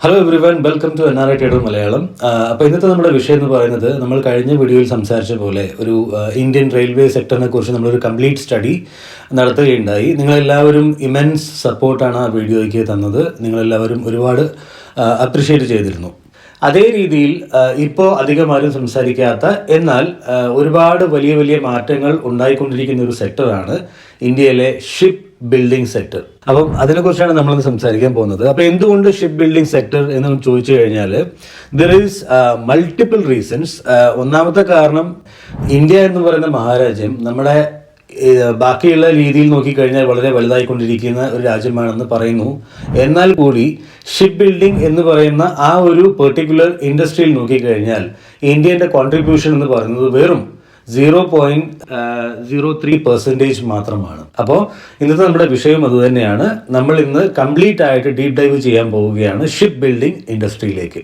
Hello everyone, welcome to NRI Trader Malayalam. അപ്പോൾ ഇന്നത്തെ നമ്മുടെ വിഷയം എന്ന് പറയുന്നത്, നമ്മൾ കഴിഞ്ഞ വീഡിയോയിൽ സംസാരിച്ച പോലെ ഒരു ഇന്ത്യൻ റെയിൽവേ സെക്ടറിനെ കുറിച്ച് നമ്മളൊരു കംപ്ലീറ്റ് സ്റ്റഡി നടത്തുകയുണ്ടായി. നിങ്ങളെല്ലാവരും ഇമെൻസ് സപ്പോർട്ടാണ് ആ വീഡിയോയ്ക്ക് തന്നത്. നിങ്ങളെല്ലാവരും ഒരുപാട് അപ്രിഷ്യേറ്റ് ചെയ്തിരുന്നു. അതേ രീതിയിൽ ഇപ്പോൾ അധികം ആരും സംസാരിക്കാത്ത, എന്നാൽ ഒരുപാട് വലിയ വലിയ മാറ്റങ്ങൾ ഉണ്ടായിക്കൊണ്ടിരിക്കുന്ന ഒരു സെക്ടറാണ് ഇന്ത്യയിലെ ഷിപ്പ് ബിൽഡിംഗ് സെക്ടർ. അപ്പം അതിനെക്കുറിച്ചാണ് നമ്മളിന്ന് സംസാരിക്കാൻ പോകുന്നത്. അപ്പോൾ എന്തുകൊണ്ട് ഷിപ്പ് ബിൽഡിംഗ് സെക്ടർ എന്ന് ചോദിച്ചു കഴിഞ്ഞാൽ, ദർ ഈസ് മൾട്ടിപ്പിൾ റീസൺസ്. ഒന്നാമത്തെ കാരണം, ഇന്ത്യ എന്ന് പറയുന്ന മഹാരാജ്യം നമ്മുടെ ബാക്കിയുള്ള രീതിയിൽ നോക്കിക്കഴിഞ്ഞാൽ വളരെ വലുതായിക്കൊണ്ടിരിക്കുന്ന ഒരു രാജ്യമാണെന്ന് പറയുന്നു. എന്നാൽ കൂടി ഷിപ്പ് ബിൽഡിംഗ് എന്ന് പറയുന്ന ആ ഒരു പെർട്ടിക്കുലർ ഇൻഡസ്ട്രിയിൽ നോക്കിക്കഴിഞ്ഞാൽ ഇന്ത്യൻ്റെ കോൺട്രിബ്യൂഷൻ എന്ന് പറയുന്നത് വെറും 0.03% മാത്രമാണ്. അപ്പോൾ ഇന്നത്തെ നമ്മുടെ വിഷയം അതുതന്നെയാണ്. നമ്മൾ ഇന്ന് കംപ്ലീറ്റ് ആയിട്ട് ഡീപ് ഡൈവ് ചെയ്യാൻ പോവുകയാണ് ഷിപ്പ് ബിൽഡിംഗ് ഇൻഡസ്ട്രിയിലേക്ക്.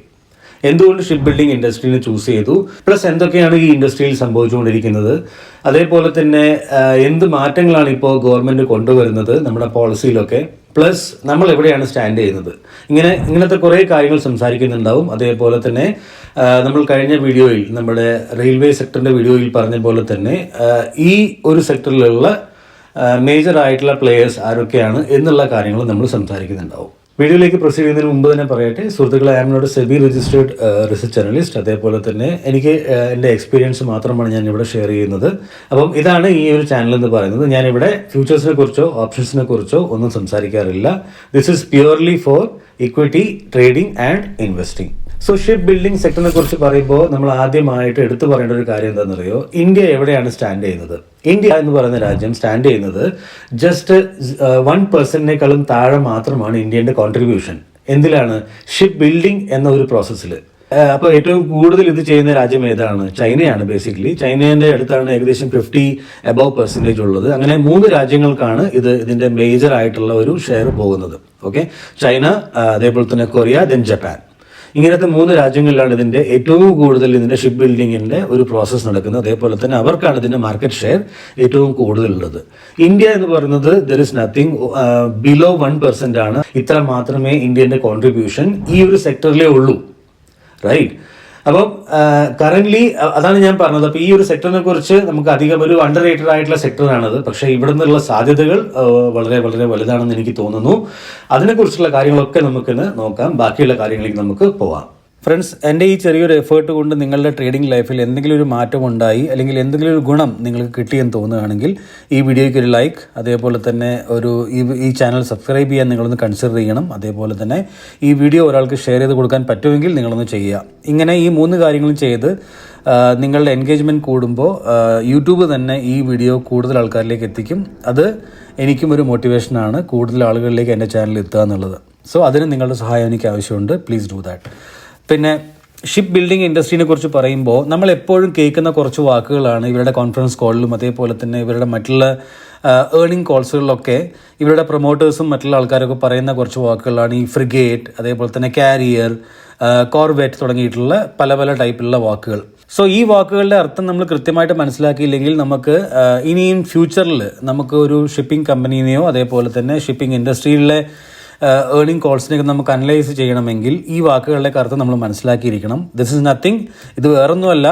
എന്തുകൊണ്ട് ഷിപ്പ് ബിൽഡിംഗ് ഇൻഡസ്ട്രീനെ ചൂസ് ചെയ്തു, പ്ലസ് എന്തൊക്കെയാണ് ഈ ഇൻഡസ്ട്രിയിൽ സംഭവിച്ചുകൊണ്ടിരിക്കുന്നത്, അതേപോലെ തന്നെ എന്ത് മാറ്റങ്ങളാണ് ഇപ്പോൾ ഗവൺമെൻറ് കൊണ്ടുവരുന്നത് നമ്മുടെ പോളിസിയിലൊക്കെ, പ്ലസ് നമ്മൾ എവിടെയാണ് സ്റ്റാൻഡ് ചെയ്യുന്നത്, ഇങ്ങനത്തെ കുറേ കാര്യങ്ങൾ സംസാരിക്കുന്നുണ്ടാവും. അതേപോലെ തന്നെ നമ്മൾ കഴിഞ്ഞ വീഡിയോയിൽ, നമ്മുടെ റെയിൽവേ സെക്ടറിൻ്റെ വീഡിയോയിൽ പറഞ്ഞ പോലെ തന്നെ ഈ ഒരു സെക്ടറിലുള്ള മേജർ ആയിട്ടുള്ള പ്ലേയേഴ്സ് ആരൊക്കെയാണ് എന്നുള്ള കാര്യങ്ങൾ നമ്മൾ സംസാരിക്കുന്നുണ്ടാവും. വീഡിയോയിലേക്ക് പ്രൊസീഡ് ചെയ്യുന്നതിന് മുമ്പ് തന്നെ പറയട്ടെ, സുഹൃത്തുക്കളെ, I am not SEBI registered research analyst. അതേപോലെ തന്നെ എനിക്ക് എൻ്റെ എക്സ്പീരിയൻസ് മാത്രമാണ് ഞാൻ ഇവിടെ ഷെയർ ചെയ്യുന്നത്. അപ്പം ഇതാണ് ഈ ഒരു ചാനൽ എന്ന് പറയുന്നത്. ഞാനിവിടെ ഫ്യൂച്ചേഴ്സിനെ കുറിച്ചോ ഓപ്ഷൻസിനെ കുറിച്ചോ ഒന്നും സംസാരിക്കാറില്ല. This is purely for equity trading and investing. So ship building സെക്ടറിനെ കുറിച്ച് പറയുമ്പോൾ നമ്മൾ ആദ്യമായിട്ട് എടുത്തു പറയേണ്ട ഒരു കാര്യം എന്താണെന്നറിയോ, ഇന്ത്യ എവിടെയാണ് സ്റ്റാൻഡ് ചെയ്യുന്നത്. ഇന്ത്യ എന്ന് പറയുന്ന രാജ്യം സ്റ്റാൻഡ് ചെയ്യുന്നത് ജസ്റ്റ് 1% താഴെ മാത്രമാണ് ഇന്ത്യൻ്റെ കോൺട്രിബ്യൂഷൻ. എന്തിലാണ്? ഷിപ്പ് ബിൽഡിംഗ് എന്ന ഒരു പ്രോസസ്സിൽ. അപ്പോൾ ഏറ്റവും കൂടുതൽ ഇത് ചെയ്യുന്ന രാജ്യം ഏതാണ്? ചൈനയാണ്. ബേസിക്കലി ചൈനേൻ്റെ അടുത്താണ് ഏകദേശം 50% ഉള്ളത്. അങ്ങനെ 3 രാജ്യങ്ങൾക്കാണ് ഇതിൻ്റെ മേജർ ആയിട്ടുള്ള ഒരു ഷെയർ പോകുന്നത്. ഓക്കെ, ചൈന, അതേപോലെ തന്നെ കൊറിയ, ദെൻ ജപ്പാൻ. ഇങ്ങനത്തെ 3 രാജ്യങ്ങളിലാണ് ഇതിൻ്റെ ഏറ്റവും കൂടുതൽ ഇതിൻ്റെ ഷിപ്പ് ബിൽഡിങ്ങിൻ്റെ ഒരു പ്രോസസ്സ് നടക്കുന്നത്. അതേപോലെ തന്നെ അവർക്കാണ് ഇതിൻ്റെ മാർക്കറ്റ് ഷെയർ ഏറ്റവും കൂടുതലുള്ളത്. ഇന്ത്യ എന്ന് പറയുന്നത് ദർ ഇസ് നത്തിങ്, ബിലോ 1% ആണ്. ഇത്ര മാത്രമേ ഇന്ത്യൻ്റെ കോൺട്രിബ്യൂഷൻ ഈ ഒരു സെക്ടറിലേ ഉള്ളൂ. റൈറ്റ്. അപ്പം കറൻ്റ്ലി അതാണ് ഞാൻ പറഞ്ഞത്. അപ്പോൾ ഈ ഒരു സെക്ടറിനെ കുറിച്ച് നമുക്ക് അധികം ഒരു അണ്ടർ റേറ്റഡ് ആയിട്ടുള്ള സെക്ടറാണത്. പക്ഷേ ഇവിടെ നിന്നുള്ള സാധ്യതകൾ വളരെ വളരെ വലുതാണെന്ന് എനിക്ക് തോന്നുന്നു. അതിനെക്കുറിച്ചുള്ള കാര്യങ്ങളൊക്കെ നമുക്കിന്ന് നോക്കാം. ബാക്കിയുള്ള കാര്യങ്ങളിലേക്ക് നമുക്ക് പോവാം. ഫ്രണ്ട്സ്, എൻ്റെ ഈ ചെറിയൊരു എഫേർട്ട് കൊണ്ട് നിങ്ങളുടെ ട്രേഡിംഗ് ലൈഫിൽ എന്തെങ്കിലും ഒരു മാറ്റം ഉണ്ടായി, അല്ലെങ്കിൽ എന്തെങ്കിലും ഒരു ഗുണം നിങ്ങൾക്ക് കിട്ടിയെന്ന് തോന്നുകയാണെങ്കിൽ ഈ വീഡിയോയ്ക്ക് ഒരു ലൈക്ക്, അതേപോലെ തന്നെ ഈ ചാനൽ സബ്സ്ക്രൈബ് ചെയ്യാൻ നിങ്ങളൊന്ന് കൺസിഡർ ചെയ്യണം. അതേപോലെ തന്നെ ഈ വീഡിയോ ഒരാൾക്ക് ഷെയർ ചെയ്ത് കൊടുക്കാൻ പറ്റുമെങ്കിൽ നിങ്ങളൊന്ന് ചെയ്യുക. ഇങ്ങനെ ഈ 3 കാര്യങ്ങളും ചെയ്ത് നിങ്ങളുടെ എൻഗേജ്മെൻറ്റ് കൂടുമ്പോൾ യൂട്യൂബ് തന്നെ ഈ വീഡിയോ കൂടുതൽ ആൾക്കാരിലേക്ക് എത്തിക്കും. അത് എനിക്കും ഒരു മോട്ടിവേഷനാണ്, കൂടുതൽ ആളുകളിലേക്ക് എൻ്റെ ചാനൽ എത്തുക എന്നുള്ളത്. സോ അതിന് നിങ്ങളുടെ സഹായം എനിക്ക് ആവശ്യമുണ്ട്. Please do that. പിന്നെ ഷിപ്പ് ബിൽഡിംഗ് ഇൻഡസ്ട്രീനെ കുറിച്ച് പറയുമ്പോൾ നമ്മൾ എപ്പോഴും കേൾക്കുന്ന കുറച്ച് വാക്കുകളാണ് ഇവരുടെ കോൺഫറൻസ് കോളിലും അതേപോലെ തന്നെ ഇവരുടെ മറ്റുള്ള ഏർണിംഗ് കോൾസുകളിലൊക്കെ ഇവരുടെ പ്രൊമോട്ടേഴ്സും മറ്റുള്ള ആൾക്കാരൊക്കെ പറയുന്ന കുറച്ച് വാക്കുകളാണ് ഈ ഫ്രിഗേറ്റ്, അതേപോലെ തന്നെ കാരിയർ, കോർവെറ്റ് തുടങ്ങിയിട്ടുള്ള പല പല ടൈപ്പിലുള്ള വാക്കുകൾ. സോ ഈ വാക്കുകളുടെ അർത്ഥം നമ്മൾ കൃത്യമായിട്ട് മനസ്സിലാക്കിയില്ലെങ്കിൽ നമുക്ക് ഇനിയും ഫ്യൂച്ചറിൽ നമുക്ക് ഒരു ഷിപ്പിംഗ് കമ്പനീനെയോ അതേപോലെ തന്നെ ഷിപ്പിംഗ് ഇൻഡസ്ട്രിയിലെ ഏർണിംഗ് കോൾസിനെയൊക്കെ നമുക്ക് അനലൈസ് ചെയ്യണമെങ്കിൽ ഈ വാക്കുകളുടെ അർത്ഥം നമ്മൾ മനസ്സിലാക്കിയിരിക്കണം. ദിസ് ഇസ് നത്തിങ്, ഇത് വേറൊന്നുമല്ല,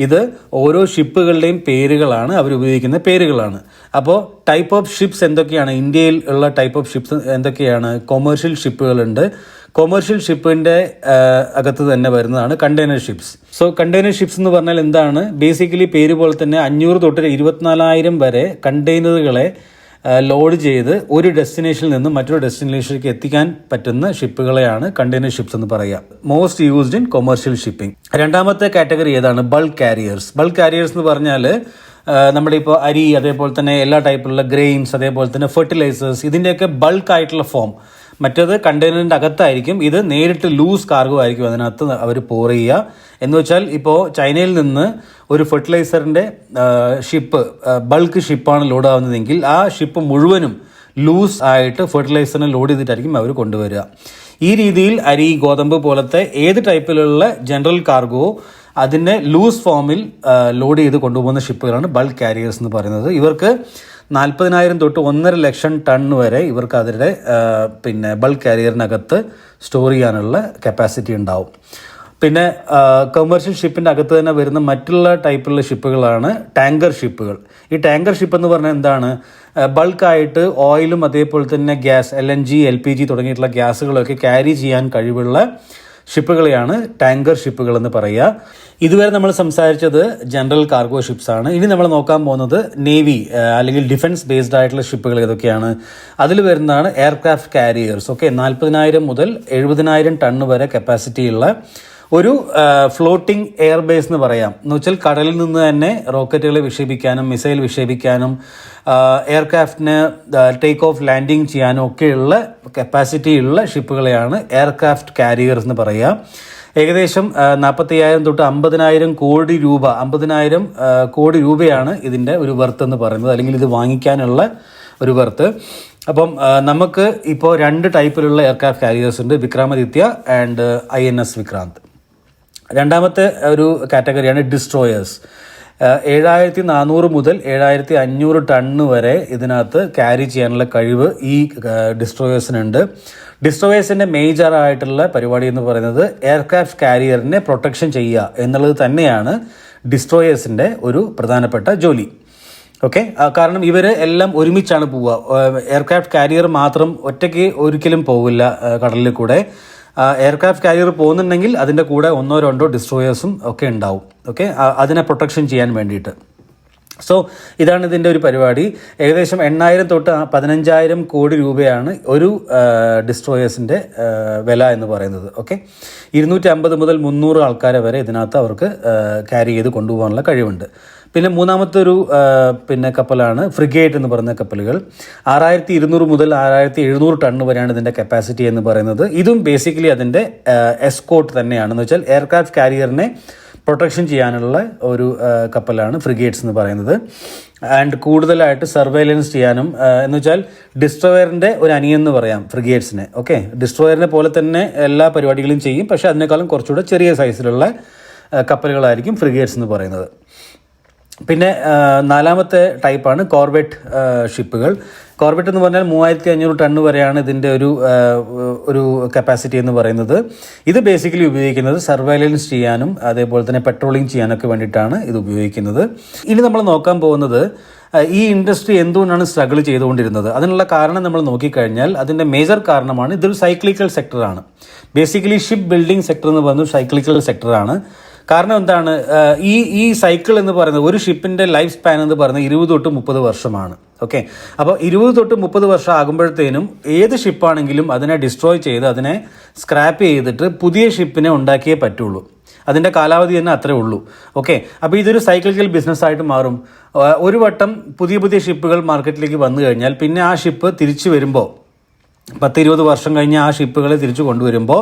ഇത് ഓരോ ഷിപ്പുകളുടെയും പേരുകളാണ്, അവരുപയോഗിക്കുന്ന പേരുകളാണ്. അപ്പോൾ ടൈപ്പ് ഓഫ് ഷിപ്സ് എന്തൊക്കെയാണ്, ഇന്ത്യയിൽ ഉള്ള ടൈപ്പ് ഓഫ് ഷിപ്സ് എന്തൊക്കെയാണ്? കൊമേഴ്ഷ്യൽ ഷിപ്പുകളുണ്ട്. കൊമേഴ്ഷ്യൽ ഷിപ്പിൻ്റെ അകത്ത് തന്നെ വരുന്നതാണ് container ships. So container ships എന്ന് പറഞ്ഞാൽ എന്താണ്? ബേസിക്കലി പേര് പോലെ തന്നെ 500 തൊട്ട് 24,000 വരെ കണ്ടെയ്നറുകളെ ലോഡ് ചെയ്ത് ഒരു ഡെസ്റ്റിനേഷനിൽ നിന്ന് മറ്റൊരു ഡെസ്റ്റിനേഷനിലേക്ക് എത്തിക്കാൻ പറ്റുന്ന ഷിപ്പുകളെയാണ് കണ്ടെയ്നർ ഷിപ്സ് എന്ന് പറയുക. Most used in commercial shipping. രണ്ടാമത്തെ കാറ്റഗറി ഏതാണ്? Bulk carriers. ബൾക്ക് കാരിയേഴ്സ് എന്ന് പറഞ്ഞാൽ നമ്മുടെ ഇപ്പോൾ അരി, അതേപോലെ തന്നെ എല്ലാ ടൈപ്പിലുള്ള ഗ്രെയിൻസ്, അതേപോലെ തന്നെ ഫെർട്ടിലൈസേഴ്സ്, ഇതിൻ്റെയൊക്കെ ബൾക്കായിട്ടുള്ള ഫോം. മറ്റേത് കണ്ടെയ്നറിൻ്റെ അകത്തായിരിക്കും, ഇത് നേരിട്ട് ലൂസ് കാർഗോ ആയിരിക്കും അതിനകത്ത് അവർ പോർ ചെയ്യുക. എന്ന് വെച്ചാൽ ഇപ്പോൾ ചൈനയിൽ നിന്ന് ഒരു ഫെർട്ടിലൈസറിൻ്റെ ഷിപ്പ്, ബൾക്ക് ഷിപ്പാണ് ലോഡ് ആവുന്നതെങ്കിൽ ആ ഷിപ്പ് മുഴുവനും ലൂസ് ആയിട്ട് ഫെർട്ടിലൈസറിനെ ലോഡ് ചെയ്തിട്ടായിരിക്കും അവർ കൊണ്ടുവരിക. ഈ രീതിയിൽ അരി, ഗോതമ്പ് പോലത്തെ ഏത് ടൈപ്പിലുള്ള ജനറൽ കാർഗോ അതിനെ ലൂസ് ഫോമിൽ ലോഡ് ചെയ്ത് കൊണ്ടുപോകുന്ന ഷിപ്പുകളാണ് ബൾക്ക് കാരിയേഴ്സ് എന്ന് പറയുന്നത്. ഇവർക്ക് 40,000 തൊട്ട് 1.5 ലക്ഷം ടൺ വരെ ഇവർക്ക് അവരുടെ പിന്നെ ബൾക്ക് കാരിയറിനകത്ത് സ്റ്റോർ ചെയ്യാനുള്ള കപ്പാസിറ്റി ഉണ്ടാവും. പിന്നെ കമേഴ്ഷ്യൽ ഷിപ്പിൻ്റെ അകത്ത് തന്നെ വരുന്ന മറ്റുള്ള ടൈപ്പിലുള്ള ഷിപ്പുകളാണ് ടാങ്കർ ഷിപ്പുകൾ. ഈ ടാങ്കർ ഷിപ്പ് എന്ന് പറഞ്ഞാൽ എന്താണ്, ബൾക്കായിട്ട് ഓയിലും അതേപോലെ തന്നെ ഗ്യാസ് LNG LPG തുടങ്ങിയിട്ടുള്ള ഗ്യാസുകളൊക്കെ ക്യാരി ചെയ്യാൻ കഴിവുള്ള ഷിപ്പുകളെയാണ് ടാങ്കർ ഷിപ്പുകൾ എന്ന് പറയുക. ഇതുവരെ നമ്മൾ സംസാരിച്ചത് ജനറൽ കാർഗോ ഷിപ്സ് ആണ്. ഇനി നമ്മൾ നോക്കാൻ പോകുന്നത് നേവി അല്ലെങ്കിൽ ഡിഫൻസ് ബേസ്ഡ് ആയിട്ടുള്ള ഷിപ്പുകൾ ഏതൊക്കെയാണ്. അതിൽ വരുന്നതാണ് എയർക്രാഫ്റ്റ് കാരിയേഴ്സ്. ഓക്കെ, 40,000 മുതൽ 70,000 ടൺ വരെ കപ്പാസിറ്റിയുള്ള ഒരു ഫ്ലോട്ടിംഗ് എയർബേസ് എന്ന് പറയാം. എന്ന് വെച്ചാൽ കടലിൽ നിന്ന് തന്നെ റോക്കറ്റുകൾ വിക്ഷേപിക്കാനും മിസൈൽ വിക്ഷേപിക്കാനും എയർക്രാഫ്റ്റിന് ടേക്ക് ഓഫ് ലാൻഡിങ് ചെയ്യാനും ഒക്കെയുള്ള കപ്പാസിറ്റിയുള്ള ഷിപ്പുകളെയാണ് എയർക്രാഫ്റ്റ് കാരിയേഴ്സ് എന്ന് പറയുക. ഏകദേശം 45,000 തൊട്ട് 50,000 കോടി രൂപ 50,000 കോടി രൂപയാണ് ഇതിൻ്റെ ഒരു വർത്ത് എന്ന് പറയുന്നത്, അല്ലെങ്കിൽ ഇത് വാങ്ങിക്കാനുള്ള ഒരു വർത്ത്. അപ്പം നമുക്ക് ഇപ്പോൾ 2 ടൈപ്പിലുള്ള എയർക്രാഫ്റ്റ് കാരിയേഴ്സ് ഉണ്ട്, വിക്രമാദിത്യ ആൻഡ് INS വിക്രാന്ത്. രണ്ടാമത്തെ ഒരു കാറ്റഗറിയാണ് ഡിസ്ട്രോയേഴ്സ്. 7,400 മുതൽ 7,500 ടണ്ണ് വരെ ഇതിനകത്ത് ക്യാരി ചെയ്യാനുള്ള കഴിവ് ഈ ഡിസ്ട്രോയേഴ്സിനുണ്ട്. ഡിസ്ട്രോയേഴ്സിൻ്റെ മേജർ ആയിട്ടുള്ള പരിപാടി എന്ന് പറയുന്നത് എയർക്രാഫ്റ്റ് കാരിയറിനെ പ്രൊട്ടക്ഷൻ ചെയ്യുക എന്നുള്ളത് തന്നെയാണ് ഡിസ്ട്രോയേഴ്സിൻ്റെ ഒരു പ്രധാനപ്പെട്ട ജോലി. ഓക്കെ, കാരണം ഇവർ എല്ലാം ഒരുമിച്ചാണ് പോവുക. എയർക്രാഫ്റ്റ് കാരിയർ മാത്രം ഒറ്റയ്ക്ക് ഒരിക്കലും പോവില്ല കടലിൽ കൂടെ. എയർക്രാഫ്റ്റ് കാരിയർ പോകുന്നുണ്ടെങ്കിൽ അതിൻ്റെ കൂടെ 1-2 ഡിസ്ട്രോയേഴ്സും ഒക്കെ ഉണ്ടാവും. ഓക്കെ, അതിനെ പ്രൊട്ടക്ഷൻ ചെയ്യാൻ വേണ്ടിയിട്ട്. സോ ഇതാണ് ഇതിൻ്റെ ഒരു പരിപാടി. ഏകദേശം 8,000 തൊട്ട് 15,000 കോടി രൂപയാണ് ഒരു ഡിസ്ട്രോയേഴ്സിൻ്റെ വില എന്ന് പറയുന്നത്. ഓക്കെ, 250 മുതൽ 300 ആൾക്കാരെ വരെ ഇതിനകത്ത് അവർക്ക് ക്യാരി ചെയ്ത് കൊണ്ടുപോകാനുള്ള കഴിവുണ്ട്. പിന്നെ മൂന്നാമത്തെ ഒരു പിന്നെ കപ്പലാണ് ഫ്രിഗേറ്റ് എന്ന് പറയുന്ന കപ്പലുകൾ. 6,200 മുതൽ 6,700 ടണ്ണ് വരെയാണ് ഇതിൻ്റെ കപ്പാസിറ്റി എന്ന് പറയുന്നത്. ഇതും ബേസിക്കലി അതിൻ്റെ എസ്കോട്ട് തന്നെയാണ്. എന്ന് വെച്ചാൽ എയർക്രാഫ്റ്റ് കാരിയറിനെ പ്രൊട്ടക്ഷൻ ചെയ്യാനുള്ള ഒരു കപ്പലാണ് ഫ്രിഗേറ്റ്സ് എന്ന് പറയുന്നത്. ആൻഡ് കൂടുതലായിട്ട് സർവൈലൻസ് ചെയ്യാനും എന്ന് വെച്ചാൽ ഡിസ്ട്രോയറിൻ്റെ ഒരു അനിയെന്ന് പറയാം ഫ്രിഗേറ്റ്സിനെ. ഓക്കെ, ഡിസ്ട്രോയറിനെ പോലെ തന്നെ എല്ലാ പരിപാടികളും ചെയ്യും, പക്ഷേ അതിനേക്കാളും കുറച്ചുകൂടെ ചെറിയ സൈസിലുള്ള കപ്പലുകളായിരിക്കും ഫ്രിഗേറ്റ്സ് എന്ന് പറയുന്നത്. പിന്നെ നാലാമത്തെ ടൈപ്പാണ് കോർവെറ്റ് ഷിപ്പുകൾ. കോർവെറ്റ് എന്ന് പറഞ്ഞാൽ 3,500 ടണ്ണ് വരെയാണ് ഇതിൻ്റെ ഒരു കപ്പാസിറ്റി എന്ന് പറയുന്നത്. ഇത് ബേസിക്കലി ഉപയോഗിക്കുന്നത് സർവൈലൻസ് ചെയ്യാനും അതേപോലെ തന്നെ പെട്രോളിങ് ചെയ്യാനൊക്കെ വേണ്ടിയിട്ടാണ് ഇത് ഉപയോഗിക്കുന്നത്. ഇനി നമ്മൾ നോക്കാൻ പോകുന്നത് ഈ ഇൻഡസ്ട്രി എന്തുകൊണ്ടാണ് സ്ട്രഗിൾ ചെയ്തുകൊണ്ടിരുന്നത്. അതിനുള്ള കാരണം നമ്മൾ നോക്കിക്കഴിഞ്ഞാൽ അതിൻ്റെ മേജർ കാരണമാണ് ഇതൊരു സൈക്ലിക്കൽ സെക്ടറാണ്. ബേസിക്കലി ഷിപ്പ് ബിൽഡിംഗ് സെക്ടർ എന്ന് പറയുന്നത് സൈക്ലിക്കൽ സെക്ടറാണ്. കാരണം എന്താണ്, ഈ സൈക്കിൾ എന്ന് പറയുന്നത് ഒരു ഷിപ്പിൻ്റെ ലൈഫ് സ്പാൻ എന്ന് പറയുന്നത് 20 തൊട്ട് 30 വർഷമാണ്. ഓക്കെ, അപ്പോൾ 20 തൊട്ട് 30 വർഷം ആകുമ്പോഴത്തേനും ഏത് ഷിപ്പാണെങ്കിലും അതിനെ ഡിസ്ട്രോയ് ചെയ്ത് അതിനെ സ്ക്രാപ്പ് ചെയ്തിട്ട് പുതിയ ഷിപ്പിനെ ഉണ്ടാക്കിയേ പറ്റുള്ളൂ. അതിൻ്റെ കാലാവധി തന്നെ അത്രേ ഉള്ളൂ. ഓക്കെ, അപ്പോൾ ഇതൊരു സൈക്ലിക്കൽ ബിസിനസ്സായിട്ട് മാറും. ഒരു വട്ടം പുതിയ ഷിപ്പുകൾ മാർക്കറ്റിലേക്ക് വന്നു കഴിഞ്ഞാൽ പിന്നെ ആ ഷിപ്പ് തിരിച്ചു വരുമ്പോൾ 10-20 വർഷം കഴിഞ്ഞ് ആ ഷിപ്പുകളെ തിരിച്ചു കൊണ്ടുവരുമ്പോൾ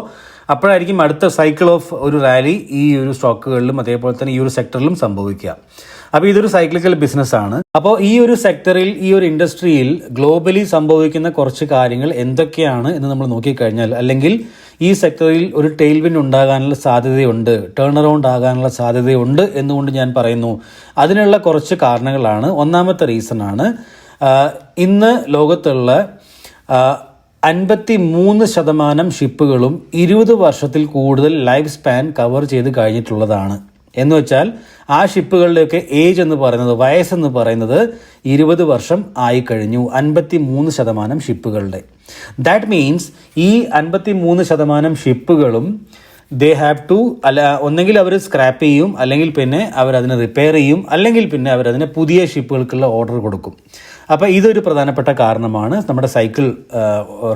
അപ്പോഴായിരിക്കും അടുത്ത സൈക്കിൾ ഓഫ് ഒരു റാലി ഈ ഒരു സ്റ്റോക്കുകളിലും അതേപോലെ തന്നെ ഈ ഒരു സെക്ടറിലും സംഭവിക്കുക. അപ്പോൾ ഇതൊരു സൈക്ലിക്കൽ ബിസിനസ്സാണ്. അപ്പോൾ ഈ ഒരു സെക്ടറിൽ ഈ ഒരു ഇൻഡസ്ട്രിയിൽ ഗ്ലോബലി സംഭവിക്കുന്ന കുറച്ച് കാര്യങ്ങൾ എന്തൊക്കെയാണ് എന്ന് നമ്മൾ നോക്കിക്കഴിഞ്ഞാൽ, അല്ലെങ്കിൽ ഈ സെക്ടറിൽ ഒരു ടെയിൽവിൻ ഉണ്ടാകാനുള്ള സാധ്യതയുണ്ട്, ടേൺ അറൗണ്ട് ആകാനുള്ള സാധ്യതയുണ്ട് എന്നുകൊണ്ട് ഞാൻ പറയുന്നു. അതിനുള്ള കുറച്ച് കാരണങ്ങളാണ്. ഒന്നാമത്തെ റീസണാണ് ഇന്ന് ലോകത്തുള്ള 53% ഷിപ്പുകളും 20 വർഷത്തിൽ കൂടുതൽ ലൈഫ് സ്പാൻ കവർ ചെയ്ത് കഴിഞ്ഞിട്ടുള്ളതാണ്. എന്ന് വെച്ചാൽ ആ ഷിപ്പുകളുടെയൊക്കെ ഏജ് എന്ന് പറയുന്നത്, വയസ്സെന്ന് പറയുന്നത് 20 വർഷം ആയിക്കഴിഞ്ഞു 53% ഷിപ്പുകളുടെ. ദാറ്റ് മീൻസ് ഈ 53% ഷിപ്പുകളും ദേ ഹാവ് ടു ഒന്നെങ്കിൽ അവർ സ്ക്രാപ്പ് ചെയ്യും, അല്ലെങ്കിൽ പിന്നെ അവരതിനെ റിപ്പയർ ചെയ്യും, അല്ലെങ്കിൽ പിന്നെ അവരതിനെ പുതിയ ഷിപ്പുകൾക്കുള്ള ഓർഡർ കൊടുക്കും. അപ്പോൾ ഇതൊരു പ്രധാനപ്പെട്ട കാരണമാണ് നമ്മുടെ സൈക്കിൾ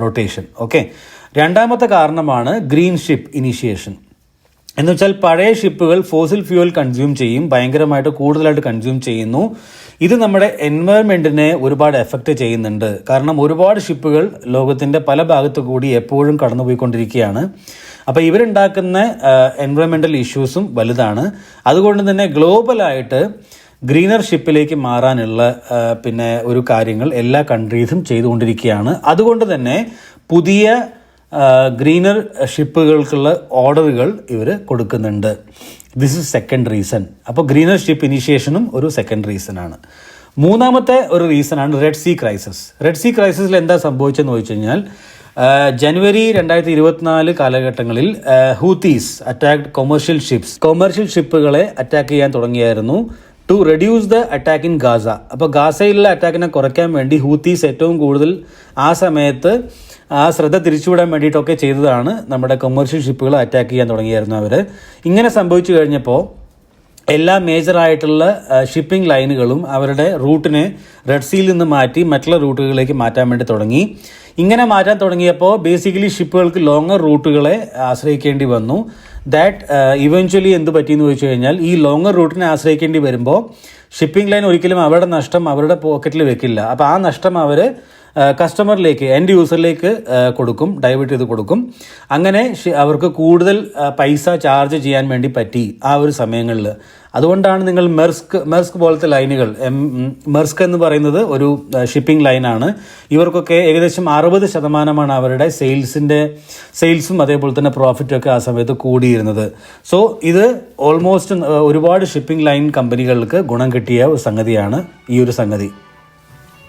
റൊട്ടേഷൻ. ഓക്കെ, രണ്ടാമത്തെ കാരണമാണ് ഗ്രീൻ ഷിപ്പ് ഇനീഷ്യേഷൻ. എന്ന് വെച്ചാൽ പഴയ ഷിപ്പുകൾ ഫോസിൽ ഫ്യൂവൽ കൺസ്യൂം ചെയ്യും, ഭയങ്കരമായിട്ട് കൂടുതലായിട്ട് കൺസ്യൂം ചെയ്യുന്നു. ഇത് നമ്മുടെ എൻവയൺമെൻറ്റിനെ ഒരുപാട് എഫക്റ്റ് ചെയ്യുന്നുണ്ട്. കാരണം ഒരുപാട് ഷിപ്പുകൾ ലോകത്തിൻ്റെ പല ഭാഗത്തു കൂടി എപ്പോഴും കടന്നുപോയിക്കൊണ്ടിരിക്കുകയാണ്. അപ്പോൾ ഇവരുണ്ടാക്കുന്ന എൻവയൺമെൻ്റൽ ഇഷ്യൂസും വലുതാണ്. അതുകൊണ്ട് തന്നെ ഗ്ലോബലായിട്ട് ഗ്രീനർ ഷിപ്പിലേക്ക് മാറാനുള്ള പിന്നെ ഒരു കാര്യങ്ങൾ എല്ലാ കൺട്രീസും ചെയ്തുകൊണ്ടിരിക്കുകയാണ്. അതുകൊണ്ട് തന്നെ പുതിയ ഗ്രീനർ ഷിപ്പുകൾക്കുള്ള ഓർഡറുകൾ ഇവർ കൊടുക്കുന്നുണ്ട്. This is second reason. അപ്പോൾ ഗ്രീനർ ഷിപ്പ് ഇനീഷ്യേഷനും ഒരു സെക്കൻഡ് റീസണാണ്. മൂന്നാമത്തെ ഒരു റീസണാണ് red sea crisis. Red sea ക്രൈസിസിൽ എന്താ സംഭവിച്ചതെന്ന് ചോദിച്ചു കഴിഞ്ഞാൽ ജനുവരി 2024 കാലഘട്ടങ്ങളിൽ ഹൂത്തീസ് അറ്റാക്ട് കൊമേഴ്ഷ്യൽ ഷിപ്പുകളെ അറ്റാക്ക് ചെയ്യാൻ തുടങ്ങിയായിരുന്നു to reduce the attack in Gaza. അപ്പോൾ ഗാസയിലുള്ള അറ്റാക്കിനെ കുറയ്ക്കാൻ വേണ്ടി ഹൂത്തീസ് ഏറ്റവും കൂടുതൽ ആ സമയത്ത് ആ ശ്രദ്ധ തിരിച്ചുവിടാൻ വേണ്ടിയിട്ടൊക്കെ ചെയ്തതാണ് നമ്മുടെ കൊമേഴ്ഷ്യൽ ഷിപ്പുകളെ അറ്റാക്ക് ചെയ്യാൻ തുടങ്ങിയായിരുന്നു അവർ. ഇങ്ങനെ സംഭവിച്ചു കഴിഞ്ഞപ്പോൾ എല്ലാ മേജറായിട്ടുള്ള ഷിപ്പിംഗ് ലൈനുകളും അവരുടെ റൂട്ടിനെ റെഡ് സീയിൽ നിന്ന് മാറ്റി മറ്റുള്ള റൂട്ടുകളിലേക്ക് മാറ്റാൻ വേണ്ടി തുടങ്ങി. ഇങ്ങനെ മാറ്റാൻ തുടങ്ങിയപ്പോൾ ബേസിക്കലി ഷിപ്പുകൾക്ക് ലോങ്ങർ റൂട്ടുകളെ ആശ്രയിക്കേണ്ടി വന്നു. ദാറ്റ് ഇവഞ്ച്വലി എന്ത് പറ്റിയെന്ന് ചോദിച്ചു കഴിഞ്ഞാൽ ഈ ലോങ്ങർ റൂട്ടിനെ ആശ്രയിക്കേണ്ടി വരുമ്പോൾ ഷിപ്പിംഗ് ലൈൻ ഒരിക്കലും അവരുടെ നഷ്ടം അവരുടെ പോക്കറ്റിൽ വെക്കില്ല. അപ്പോൾ ആ നഷ്ടം അവർ കസ്റ്റമറിലേക്ക് എൻഡ് യൂസറിലേക്ക് ഡൈവേർട്ട് ചെയ്ത് കൊടുക്കും. അങ്ങനെ അവർക്ക് കൂടുതൽ പൈസ ചാർജ് ചെയ്യാൻ വേണ്ടി പറ്റി ആ ഒരു സമയങ്ങളിൽ. അതുകൊണ്ടാണ് നിങ്ങൾ മെർസ്ക് പോലത്തെ ലൈനുകൾ, മെർസ്ക് എന്ന് പറയുന്നത് ഒരു ഷിപ്പിംഗ് ലൈനാണ്. ഇവർക്കൊക്കെ ഏകദേശം 60% അവരുടെ സെയിൽസും അതേപോലെ തന്നെ പ്രോഫിറ്റും ഒക്കെ ആ സമയത്ത് കൂടിയിരുന്നത്. സോ ഇത് ഓൾമോസ്റ്റ് ഒരുപാട് ഷിപ്പിംഗ് ലൈൻ കമ്പനികൾക്ക് ഗുണം കിട്ടിയ ഒരു സംഗതിയാണ് ഈ ഒരു സംഗതി.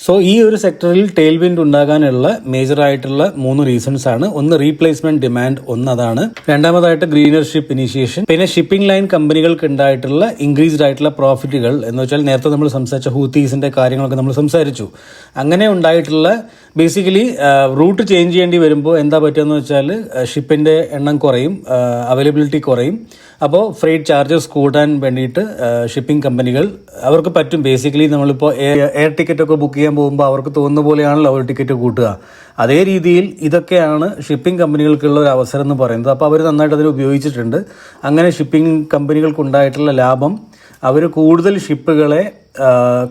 സോ ഈ ഒരു സെക്ടറിൽ ടെയിൽ വിൻഡ് ഉണ്ടാകാനുള്ള മേജറായിട്ടുള്ള 3 റീസൺസ് ആണ്. ഒന്ന് റീപ്ലേസ്മെന്റ് ഡിമാൻഡ്, അതാണ്. രണ്ടാമതായിട്ട് ഗ്രീനർ ഷിപ്പ് ഇനിഷ്യേഷൻ. പിന്നെ ഷിപ്പിംഗ് ലൈൻ കമ്പനികൾക്ക് ഉണ്ടായിട്ടുള്ള ഇൻക്രീസ്ഡ് ആയിട്ടുള്ള പ്രോഫിറ്റുകൾ എന്ന് വെച്ചാൽ നേരത്തെ നമ്മൾ സംസാരിച്ച ഹൂത്തീസിന്റെ കാര്യങ്ങളൊക്കെ നമ്മൾ സംസാരിച്ചു. അങ്ങനെ ഉണ്ടായിട്ടുള്ള ബേസിക്കലി റൂട്ട് ചേഞ്ച് ചെയ്യേണ്ടി വരുമ്പോൾ എന്താ പറ്റുകയെന്ന് വെച്ചാൽ ഷിപ്പിന്റെ എണ്ണം കുറയും, അവൈലബിലിറ്റി കുറയും. അപ്പോൾ ഫ്രൈറ്റ് ചാർജസ് കൂട്ടാൻ വേണ്ടിയിട്ട് ഷിപ്പിംഗ് കമ്പനികൾ അവർക്ക് പറ്റും. ബേസിക്കലി നമ്മളിപ്പോൾ എയർ ടിക്കറ്റൊക്കെ ബുക്ക് ചെയ്യാൻ പോകുമ്പോൾ അവർക്ക് തോന്നുന്ന പോലെയാണല്ലോ അവർ ടിക്കറ്റ് കൂട്ടുക. അതേ രീതിയിൽ ഇതൊക്കെയാണ് ഷിപ്പിംഗ് കമ്പനികൾക്കുള്ള ഒരു അവസരം എന്ന് പറയുന്നത്. അപ്പോൾ അവർ നന്നായിട്ട് അതിന് ഉപയോഗിച്ചിട്ടുണ്ട്. അങ്ങനെ ഷിപ്പിംഗ് കമ്പനികൾക്കുണ്ടായിട്ടുള്ള ലാഭം അവർ കൂടുതൽ ഷിപ്പുകളെ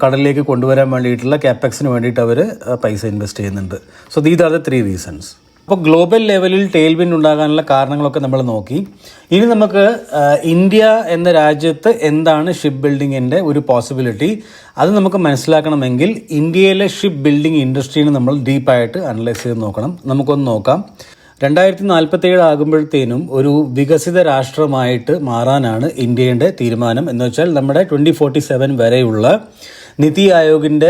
കടലിലേക്ക് കൊണ്ടുവരാൻ വേണ്ടിയിട്ടുള്ള ക്യാപെക്സിന് വേണ്ടിയിട്ട് അവർ പൈസ ഇൻവെസ്റ്റ് ചെയ്യുന്നുണ്ട്. So these are the 3 reasons. അപ്പോൾ ഗ്ലോബൽ ലെവലിൽ ടെയിൽ വിൻഡ് ഉണ്ടാകാനുള്ള കാരണങ്ങളൊക്കെ നമ്മൾ നോക്കി. ഇനി നമുക്ക് ഇന്ത്യ എന്ന രാജ്യത്ത് എന്താണ് ഷിപ്പ് ബിൽഡിങ്ങിൻ്റെ ഒരു പോസിബിലിറ്റി അത് നമുക്ക് മനസ്സിലാക്കണമെങ്കിൽ ഇന്ത്യയിലെ ഷിപ്പ് ബിൽഡിംഗ് ഇൻഡസ്ട്രീനെ നമ്മൾ ഡീപ്പായിട്ട് അനലൈസ് ചെയ്ത് നോക്കണം. നമുക്കൊന്ന് നോക്കാം. 2047 ആകുമ്പോഴത്തേനും ഒരു വികസിത രാഷ്ട്രമായിട്ട് മാറാനാണ് ഇന്ത്യയുടെ തീരുമാനം. എന്ന് വെച്ചാൽ നമ്മുടെ 2047 വരെയുള്ള നിതി ആയോഗിൻ്റെ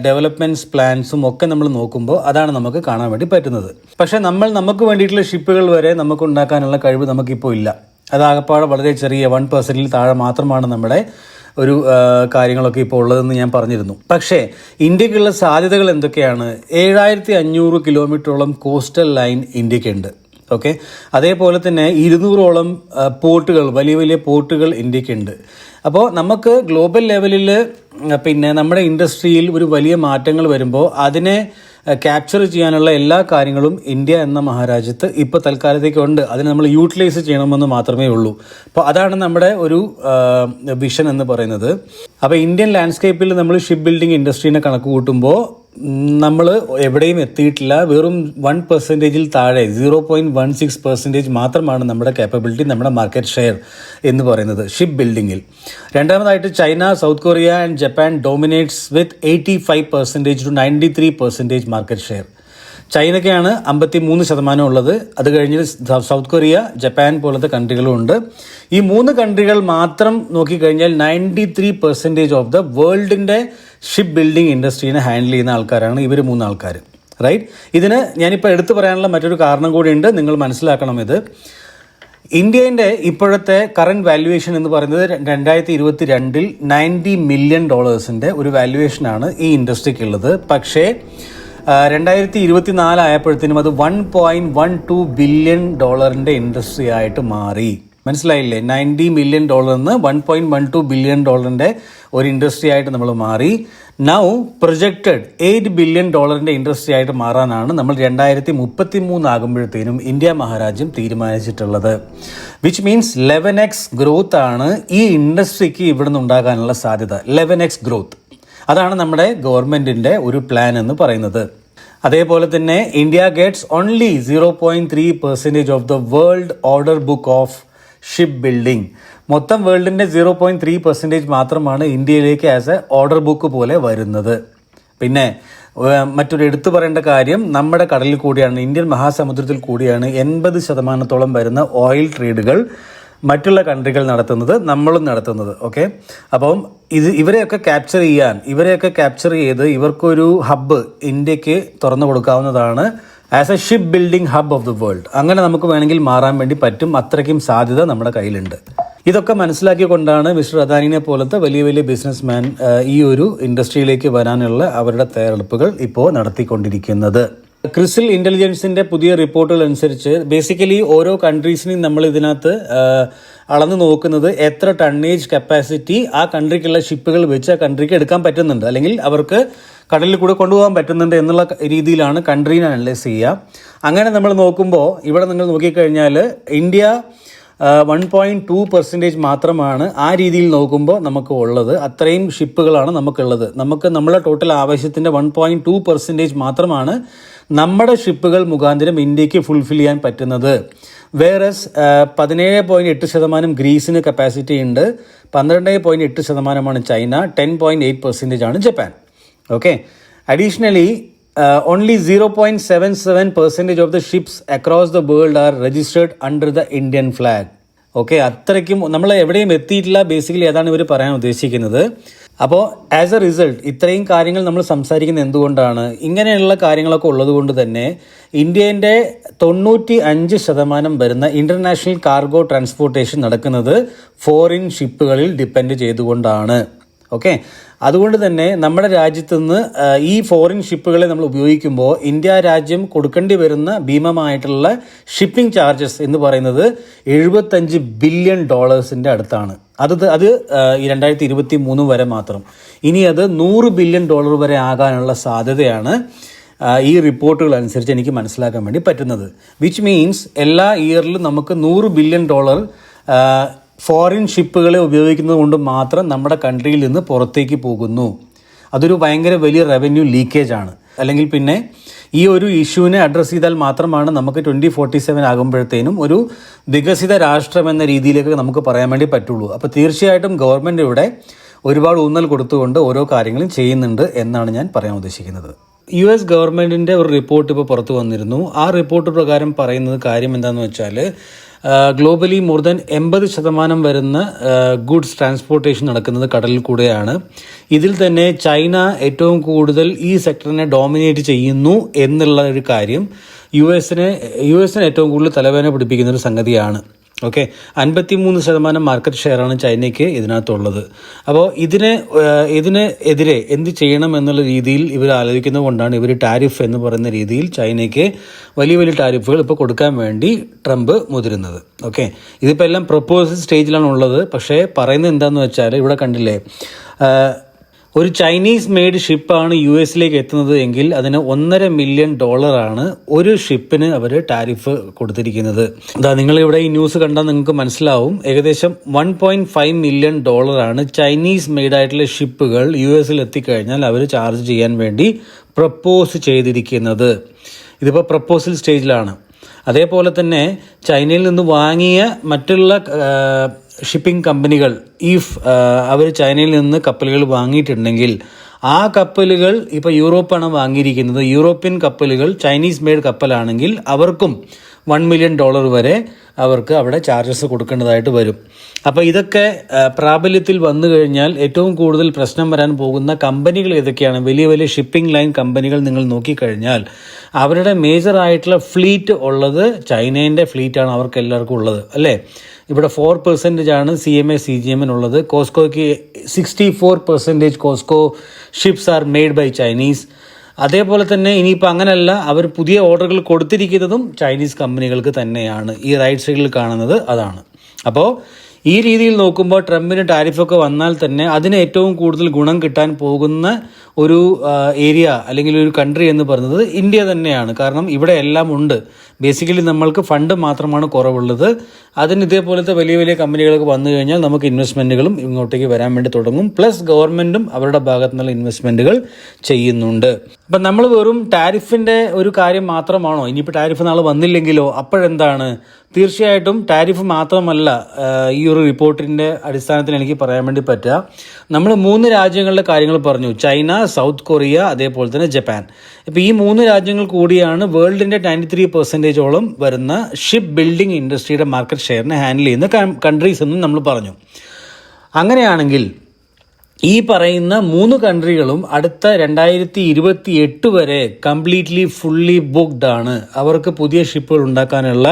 ഡെവലപ്മെൻറ്റ്സ് പ്ലാൻസും ഒക്കെ നമ്മൾ നോക്കുമ്പോൾ അതാണ് നമുക്ക് കാണാൻ വേണ്ടി പറ്റുന്നത്. പക്ഷേ നമുക്ക് വേണ്ടിയിട്ടുള്ള ഷിപ്പുകൾ വരെ നമുക്ക് ഉണ്ടാക്കാനുള്ള കഴിവ് നമുക്കിപ്പോൾ ഇല്ല. അതാകപ്പാടെ വളരെ ചെറിയ 1% താഴെ മാത്രമാണ് നമ്മുടെ ഒരു കാര്യങ്ങളൊക്കെ ഇപ്പോൾ ഉള്ളതെന്ന് ഞാൻ പറഞ്ഞിരുന്നു. പക്ഷേ ഇന്ത്യക്കുള്ള സാധ്യതകൾ എന്തൊക്കെയാണ്? 7500 കിലോമീറ്ററോളം കോസ്റ്റൽ ലൈൻ ഇന്ത്യക്കുണ്ട്. ഓക്കെ, അതേപോലെ തന്നെ 200ഓളം പോർട്ടുകൾ, വലിയ വലിയ പോർട്ടുകൾ ഇന്ത്യക്കുണ്ട്. അപ്പോൾ നമുക്ക് ഗ്ലോബൽ ലെവലിൽ പിന്നെ നമ്മുടെ ഇൻഡസ്ട്രിയിൽ ഒരു വലിയ മാറ്റങ്ങൾ വരുമ്പോൾ അതിനെ ക്യാപ്ചർ ചെയ്യാനുള്ള എല്ലാ കാര്യങ്ങളും ഇന്ത്യ എന്ന മഹാരാജ്യത്ത് ഇപ്പോൾ തൽക്കാലത്തേക്കുണ്ട്. അതിന് നമ്മൾ യൂട്ടിലൈസ് ചെയ്യണമെന്ന് മാത്രമേ ഉള്ളൂ. അപ്പോൾ അതാണ് നമ്മുടെ ഒരു വിഷൻ എന്ന് പറയുന്നത്. അപ്പോൾ ഇന്ത്യൻ ലാൻഡ്സ്കേപ്പിൽ നമ്മൾ ഷിപ്പ് ബിൽഡിംഗ് ഇൻഡസ്ട്രീനെ കണക്ക് കൂട്ടുമ്പോൾ നമ്മൾ എവിടെയും എത്തിയിട്ടില്ല. വെറും 1%-ൽ താഴെ 0.16% മാത്രമാണ് നമ്മുടെ കാപ്പബിലിറ്റി, നമ്മുടെ മാർക്കറ്റ് ഷെയർ എന്ന് പറയുന്നത് ഷിപ്പ് ബിൽഡിങ്ങിൽ. രണ്ടാമതായിട്ട് China, south Korea and Japan dominates with 85% to 93% market share. ചൈനയ്ക്കാണ് 53% ഉള്ളത്. അത് കഴിഞ്ഞ് സൗത്ത് കൊറിയ, ജപ്പാൻ പോലത്തെ കൺട്രികളും ഉണ്ട്. ഈ 3 കൺട്രികൾ മാത്രം നോക്കിക്കഴിഞ്ഞാൽ 93% ഓഫ് ദ വേൾഡിൻ്റെ ഷിപ്പ് ബിൽഡിംഗ് ഇൻഡസ്ട്രീനെ ഹാൻഡിൽ ചെയ്യുന്ന ആൾക്കാരാണ് ഇവർ 3 ആൾക്കാർ. റൈറ്റ്. ഇതിന് ഞാനിപ്പോൾ എടുത്തു പറയാനുള്ള മറ്റൊരു കാരണം കൂടിയുണ്ട്, നിങ്ങൾ മനസ്സിലാക്കണം. ഇത് ഇന്ത്യൻ്റെ ഇപ്പോഴത്തെ കറൻറ്റ് വാല്യുവേഷൻ എന്ന് പറയുന്നത് 2022 $90 മില്യൺ ഒരു വാല്യുവേഷനാണ് ഈ ഇൻഡസ്ട്രിക്കുള്ളത്. പക്ഷേ 2024 ആയപ്പോഴത്തേനും അത് $1.12 ബില്യൺ ഇൻഡസ്ട്രി ആയിട്ട് മാറി. മനസ്സിലായില്ലേ? $90 മില്യൺ നിന്ന് $1.12 ബില്യൺ ഒരു ഇൻഡസ്ട്രി ആയിട്ട് നമ്മൾ മാറി. നൗ പ്രൊജക്റ്റഡ് $8 ബില്യൺ ഇൻഡസ്ട്രി ആയിട്ട് മാറാനാണ് നമ്മൾ 2033 ആകുമ്പോഴത്തേനും ഇന്ത്യ മഹാരാജ്യം തീരുമാനിച്ചിട്ടുള്ളത്. വിച്ച് മീൻസ് 11x ഗ്രോത്ത് ആണ് ഈ ഇൻഡസ്ട്രിക്ക് ഇവിടെ നിന്ന് ഉണ്ടാകാനുള്ള സാധ്യത. 11x ഗ്രോത്ത്, അതാണ് നമ്മുടെ ഗവൺമെൻറ്റിൻ്റെ ഒരു പ്ലാൻ എന്ന് പറയുന്നത്. അതേപോലെ തന്നെ India gets only 0.3% of the world order book of ship building. മൊത്തം വേൾഡിൻ്റെ 0.3% മാത്രമാണ് ഇന്ത്യയിലേക്ക് ആസ് എ ഓർഡർ ബുക്ക് പോലെ വരുന്നത്. പിന്നെ മറ്റൊരു എടുത്തു പറയേണ്ട കാര്യം, നമ്മുടെ കടലിൽ കൂടിയാണ്, ഇന്ത്യൻ മഹാസമുദ്രത്തിൽ കൂടിയാണ് 80% വരുന്ന ഓയിൽ ട്രേഡുകൾ മറ്റുള്ള കൺട്രികൾ നടത്തുന്നത്, നമ്മളും നടത്തുന്നത്. ഓക്കെ, അപ്പം ഇവരെയൊക്കെ ക്യാപ്ചർ ചെയ്ത് ഇവർക്കൊരു ഹബ്ബ് ഇന്ത്യക്ക് തുറന്നു കൊടുക്കാവുന്നതാണ്. As A ship building hub of the world അങ്ങനെ നമുക്ക് വേണമെങ്കിൽ മാറാൻ വേണ്ടി പറ്റും. അത്രയ്ക്കും സാധ്യത നമ്മുടെ കയ്യിലുണ്ട്. ഇതൊക്കെ മനസ്സിലാക്കിക്കൊണ്ടാണ് മിസ്റ്റർ അദാനിനെ പോലത്തെ വലിയ വലിയ ബിസിനസ്മാൻ ഈ ഒരു ഇൻഡസ്ട്രിയിലേക്ക് വരാനുള്ള അവരുടെ തയ്യാറെടുപ്പുകൾ ഇപ്പോൾ നടത്തിക്കൊണ്ടിരിക്കുന്നത്. ക്രിസിൽ ഇന്റലിജൻസിന്റെ പുതിയ റിപ്പോർട്ടുകൾ അനുസരിച്ച് ബേസിക്കലി ഓരോ കൺട്രീസിനെയും നമ്മൾ ഇതിനകത്ത് അളന്ന് നോക്കുന്നത് എത്ര ടണ്ണേജ് കപ്പാസിറ്റി ആ കൺട്രിക്കുള്ള ഷിപ്പുകൾ വെച്ച് ആ കൺട്രിക്ക് എടുക്കാൻ പറ്റുന്നുണ്ട്, അല്ലെങ്കിൽ അവർക്ക് കടലിൽ കൂടെ കൊണ്ടുപോകാൻ പറ്റുന്നുണ്ട് എന്നുള്ള രീതിയിലാണ് കൺട്രീനെ അനലൈസ് ചെയ്യുക. അങ്ങനെ നമ്മൾ നോക്കുമ്പോൾ ഇവിടെ നിങ്ങൾ നോക്കിക്കഴിഞ്ഞാൽ ഇന്ത്യ 1.2% മാത്രമാണ് ആ രീതിയിൽ നോക്കുമ്പോൾ നമുക്ക് ഉള്ളത്. അത്രയും ഷിപ്പുകളാണ് നമുക്കുള്ളത്. നമ്മുടെ ടോട്ടൽ ആവശ്യത്തിൻ്റെ 1.2% മാത്രമാണ് നമ്മുടെ ഷിപ്പുകൾ മുഖാന്തരം ഇന്ത്യക്ക് ഫുൾഫിൽ ചെയ്യാൻ പറ്റുന്നത്. വേറസ് 17.8% ഗ്രീസിന് കപ്പാസിറ്റി ഉണ്ട്, 12.8% ചൈന, 10.8% ആണ് Japan. Okay, additionally only 0.77% of the ships across the world are registered under the Indian flag. Okay, അത്രയ്ക്കും നമ്മൾ എവിടെയും എത്തിയിട്ടില്ല. ബേസിക്കലി അതാണ് ഇവർ പറയാൻ ഉദ്ദേശിക്കുന്നത്. അപ്പോൾ ആസ് എ റിസൾട്ട് ഇത്രയും കാര്യങ്ങൾ നമ്മൾ സംസാരിക്കുന്നത് എന്തുകൊണ്ടാണ്? ഇങ്ങനെയുള്ള കാര്യങ്ങളൊക്കെ ഉള്ളത് കൊണ്ട് തന്നെ ഇന്ത്യൻ്റെ 95% വരുന്ന ഇൻ്റർനാഷണൽ കാർഗോ ട്രാൻസ്പോർട്ടേഷൻ നടക്കുന്നത് ഫോറിൻ ഷിപ്പുകളിൽ ഡിപ്പെൻഡ് ചെയ്തുകൊണ്ടാണ്. ഓക്കെ, അതുകൊണ്ട് തന്നെ നമ്മുടെ രാജ്യത്ത് നിന്ന് ഈ ഫോറിൻ ഷിപ്പുകളെ നമ്മൾ ഉപയോഗിക്കുമ്പോൾ ഇന്ത്യ രാജ്യം കൊടുക്കേണ്ടി വരുന്ന ഭീമമായിട്ടുള്ള ഷിപ്പിംഗ് ചാർജസ് എന്ന് പറയുന്നത് $75 ബില്യൺ അടുത്താണ്. അത് ഈ 2023 വരെ മാത്രം. ഇനി അത് $100 ബില്യൺ വരെ ആകാനുള്ള സാധ്യതയാണ് ഈ റിപ്പോർട്ടുകൾ അനുസരിച്ച് എനിക്ക് മനസ്സിലാക്കാൻ വേണ്ടി പറ്റുന്നത്. വിച്ച് മീൻസ് എല്ലാ ഇയറിലും നമുക്ക് $100 ബില്യൺ ഫോറിൻ ഷിപ്പുകളെ ഉപയോഗിക്കുന്നത് കൊണ്ട് മാത്രം നമ്മുടെ കൺട്രിയിൽ നിന്ന് പുറത്തേക്ക് പോകുന്നു. അതൊരു ഭയങ്കര വലിയ റവന്യൂ ലീക്കേജ് ആണ്. അല്ലെങ്കിൽ പിന്നെ ഈ ഒരു ഇഷ്യൂവിനെ അഡ്രസ്സ് ചെയ്താൽ മാത്രമാണ് നമുക്ക് 2047 ആകുമ്പോഴത്തേനും ഒരു വികസിത രാഷ്ട്രം എന്ന രീതിയിലേക്ക് നമുക്ക് പറയാൻ വേണ്ടി പറ്റുള്ളൂ. അപ്പോൾ തീർച്ചയായിട്ടും ഗവൺമെൻറ് ഇവിടെ ഒരുപാട് ഊന്നൽ കൊടുത്തുകൊണ്ട് ഓരോ കാര്യങ്ങളും ചെയ്യുന്നുണ്ട് എന്നാണ് ഞാൻ പറയാൻ ഉദ്ദേശിക്കുന്നത്. US ഗവൺമെൻറ്റിൻ്റെ ഒരു റിപ്പോർട്ട് ഇപ്പോൾ പുറത്തു വന്നിരുന്നു. ആ റിപ്പോർട്ട് പ്രകാരം പറയുന്നത് കാര്യം എന്താണെന്ന് വെച്ചാൽ ഗ്ലോബലി മോർ ദാൻ 80% വരുന്ന ഗുഡ്സ് ട്രാൻസ്പോർട്ടേഷൻ നടക്കുന്നത് കടലിൽ കൂടെയാണ്. ഇതിൽ തന്നെ ചൈന ഏറ്റവും കൂടുതൽ ഈ സെക്ടറിനെ ഡോമിനേറ്റ് ചെയ്യുന്നു എന്നുള്ള ഒരു കാര്യം യു എസിന് ഏറ്റവും കൂടുതൽ തലവേദന പിടിപ്പിക്കുന്ന ഒരു സംഗതിയാണ്. ഓക്കെ, 53% മാർക്കറ്റ് ഷെയറാണ് ചൈനയ്ക്ക് ഇതിനകത്തുള്ളത്. അപ്പോൾ ഇതിനെതിരെ എന്ത് ചെയ്യണം എന്നുള്ള രീതിയിൽ ഇവർ ആലോചിക്കുന്നത് കൊണ്ടാണ് ഇവർ ടാരിഫ് എന്ന് പറയുന്ന രീതിയിൽ ചൈനയ്ക്ക് വലിയ വലിയ ടാരിഫുകൾ ഇപ്പോൾ കൊടുക്കാൻ വേണ്ടി ട്രംപ് മുതിരുന്നത്. ഓക്കെ, ഇതിപ്പോൾ എല്ലാം പ്രപ്പോസൽ സ്റ്റേജിലാണ് ഉള്ളത്. പക്ഷേ പറയുന്നത് എന്താണെന്ന് വെച്ചാൽ ഇവിടെ കണ്ടില്ലേ, ഒരു ചൈനീസ് മെയ്ഡ് ഷിപ്പാണ് US എത്തുന്നത് എങ്കിൽ അതിന് $1.5 മില്യൺ ഒരു ഷിപ്പിന് അവർ ടാരിഫ് കൊടുത്തിരിക്കുന്നത്. നിങ്ങളിവിടെ ഈ ന്യൂസ് കണ്ടാൽ നിങ്ങൾക്ക് മനസ്സിലാവും. ഏകദേശം $1.5 മില്യൺ ചൈനീസ് മെയ്ഡ് ആയിട്ടുള്ള ഷിപ്പുകൾ US എത്തിക്കഴിഞ്ഞാൽ അവർ ചാർജ് ചെയ്യാൻ വേണ്ടി പ്രപ്പോസ് ചെയ്തിരിക്കുന്നത്. ഇതിപ്പോൾ പ്രപ്പോസൽ സ്റ്റേജിലാണ്. അതേപോലെ തന്നെ ചൈനയിൽ നിന്ന് വാങ്ങിയ മറ്റുള്ള ഷിപ്പിംഗ് കമ്പനികൾ അവർ ചൈനയിൽ നിന്ന് കപ്പലുകൾ വാങ്ങിയിട്ടുണ്ടെങ്കിൽ ആ കപ്പലുകൾ ഇപ്പോൾ യൂറോപ്പാണ് വാങ്ങിയിരിക്കുന്നത്. യൂറോപ്യൻ കപ്പലുകൾ ചൈനീസ് മെയ്ഡ് കപ്പലാണെങ്കിൽ അവർക്കും $1 മില്യൺ വരെ അവർക്ക് അവിടെ ചാർജസ് കൊടുക്കേണ്ടതായിട്ട് വരും. അപ്പോൾ ഇതൊക്കെ പ്രാബല്യത്തിൽ വന്നു കഴിഞ്ഞാൽ ഏറ്റവും കൂടുതൽ പ്രശ്നം വരാൻ പോകുന്ന കമ്പനികൾ ഏതൊക്കെയാണ്? വലിയ വലിയ ഷിപ്പിംഗ് ലൈൻ കമ്പനികൾ നിങ്ങൾ നോക്കിക്കഴിഞ്ഞാൽ അവരുടെ മേജറായിട്ടുള്ള ഫ്ലീറ്റ് ഉള്ളത് ചൈനേൻ്റെ ഫ്ലീറ്റാണ് അവർക്ക് എല്ലാവർക്കും ഉള്ളത്, അല്ലേ? ഇവിടെ 4% ആണ് CMA CGM ഉള്ളത്. കോസ്കോയ്ക്ക് 64% കോസ്കോ ships are made by Chinese. അതേപോലെ തന്നെ ഇനിയിപ്പോൾ അങ്ങനെയല്ല, അവർ പുതിയ ഓർഡറുകൾ കൊടുത്തിരിക്കുന്നതും ചൈനീസ് കമ്പനികൾക്ക് തന്നെയാണ്. ഈ റൈറ്റ് സൈഡിൽ കാണുന്നത് അതാണ്. അപ്പോൾ ഈ രീതിയിൽ നോക്കുമ്പോൾ ട്രംപിന് ടാരിഫൊക്കെ വന്നാൽ തന്നെ അതിന് ഏറ്റവും കൂടുതൽ ഗുണം കിട്ടാൻ പോകുന്ന ഒരു ഏരിയ അല്ലെങ്കിൽ ഒരു കൺട്രി എന്ന് പറയുന്നത് ഇന്ത്യ തന്നെയാണ്. കാരണം ഇവിടെ എല്ലാം ഉണ്ട്. ബേസിക്കലി നമ്മൾക്ക് ഫണ്ട് മാത്രമാണ് കുറവുള്ളത്. അതിന് ഇതേപോലത്തെ വലിയ വലിയ കമ്പനികളൊക്കെ വന്നു കഴിഞ്ഞാൽ നമുക്ക് ഇൻവെസ്റ്റ്മെൻറ്റുകളും ഇങ്ങോട്ടേക്ക് വരാൻ വേണ്ടി തുടങ്ങും. പ്ലസ് ഗവൺമെൻറ്റും അവരുടെ ഭാഗത്തു നിന്നുള്ള ഇൻവെസ്റ്റ്മെൻറ്റുകൾ ചെയ്യുന്നുണ്ട്. അപ്പം നമ്മൾ വെറും ടാരിഫിൻ്റെ ഒരു കാര്യം മാത്രമാണോ? ഇനിയിപ്പോൾ ടാരിഫ് നാളെ വന്നില്ലെങ്കിലോ അപ്പോഴെന്താണ്? തീർച്ചയായിട്ടും ടാരിഫ് മാത്രമല്ല ഈ ഒരു റിപ്പോർട്ടിൻ്റെ അടിസ്ഥാനത്തിൽ എനിക്ക് പറയാൻ വേണ്ടി പറ്റുക. നമ്മൾ 3 രാജ്യങ്ങളുടെ കാര്യങ്ങൾ പറഞ്ഞു. ചൈന, സൗത്ത് കൊറിയ, അതേപോലെ തന്നെ ജപ്പാൻ. ഇപ്പോൾ ഈ 3 രാജ്യങ്ങൾ കൂടിയാണ് വേൾഡിൻ്റെ 93% 50% വരുന്ന ഷിപ്പ് ബിൽഡിംഗ് ഇൻഡസ്ട്രിയുടെ മാർക്കറ്റ് ഷെയറിനെ ഹാൻഡിൽ ചെയ്യുന്ന കൺട്രീസ് എന്നും നമ്മൾ പറഞ്ഞു. അങ്ങനെയാണെങ്കിൽ ഈ പറയുന്ന 3 കൺട്രികളും അടുത്ത 2028 വരെ കംപ്ലീറ്റ്ലി ഫുള്ളി ബുക്ക്ഡ് ആണ്. അവർക്ക് പുതിയ ഷിപ്പുകൾ ഉണ്ടാക്കാനുള്ള